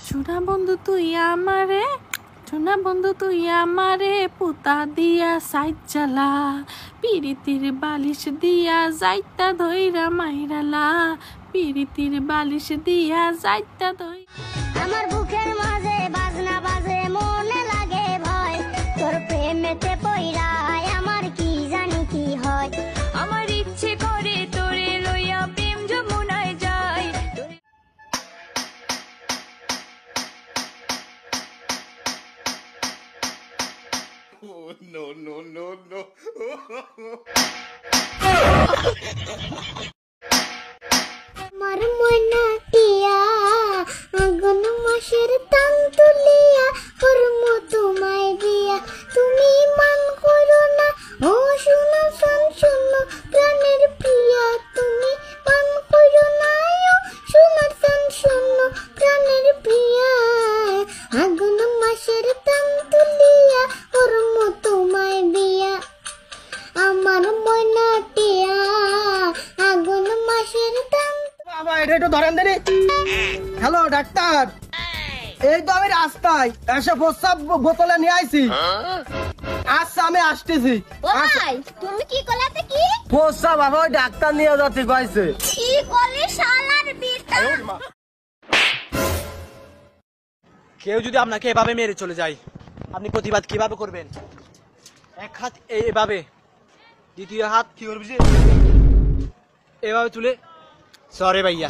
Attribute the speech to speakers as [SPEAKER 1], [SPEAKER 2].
[SPEAKER 1] সোনা বন্ধু তুই আমারে, সোনা বন্ধু তুই আমারে পুতা দিয়া সাইড চালা, পিরিতির বালিশ দিয়া যাইতা ধইরা মাইরালা, পিরিতির বালিশ দিয়া যাইতা ধই।
[SPEAKER 2] আমার বুকের মাঝে বাজনা বাজে মনে লাগে ভয়, তোর প্রেমেতে পইরায় আমার কি জানি কি হয়।
[SPEAKER 3] আমার ইচ্ছে করে তোরে লইয়া প্রেম যমুনায় যাই।
[SPEAKER 4] Oh, no, no, no, no.
[SPEAKER 2] আমার ময়না টিয়া আগুন মাসের তান তুলিয়া করম তোমায় দিয়া, তুমি মান করো না ও শোনো শোন শোনো প্রাণের প্রিয়া, তুমি মান করো না ও শোনো শোন শোনো প্রাণের প্রিয়া। আগুন মাসের তান তুলিয়া করম তোমায় দিয়া, আমার ময়না টিয়া আগুন মাসের তান।
[SPEAKER 5] বাবা এটা একটু ধরেন দেরি। হ্যালো ডাক্তার, এই তো আমি রাস্তায় এসে প্রস্রাব বোতলে নিয়ে আইছি। আচ্ছা আমি আসতেছি।
[SPEAKER 2] ও ভাই তুমি কি করলাতে কি?
[SPEAKER 5] প্রস্রাব বাবা ওই ডাক্তার নিয়ে যাচ্ছে কইছে।
[SPEAKER 2] কি করলি শালার বিটা?
[SPEAKER 6] কেউ যদি আপনাকে এভাবে মেরে চলে যায়, আপনি প্রতিবাদ কিভাবে করবেন? এক হাত এভাবে, দ্বিতীয় হাত কি করবি এভাবে তুলে, সরে ভাইয়া।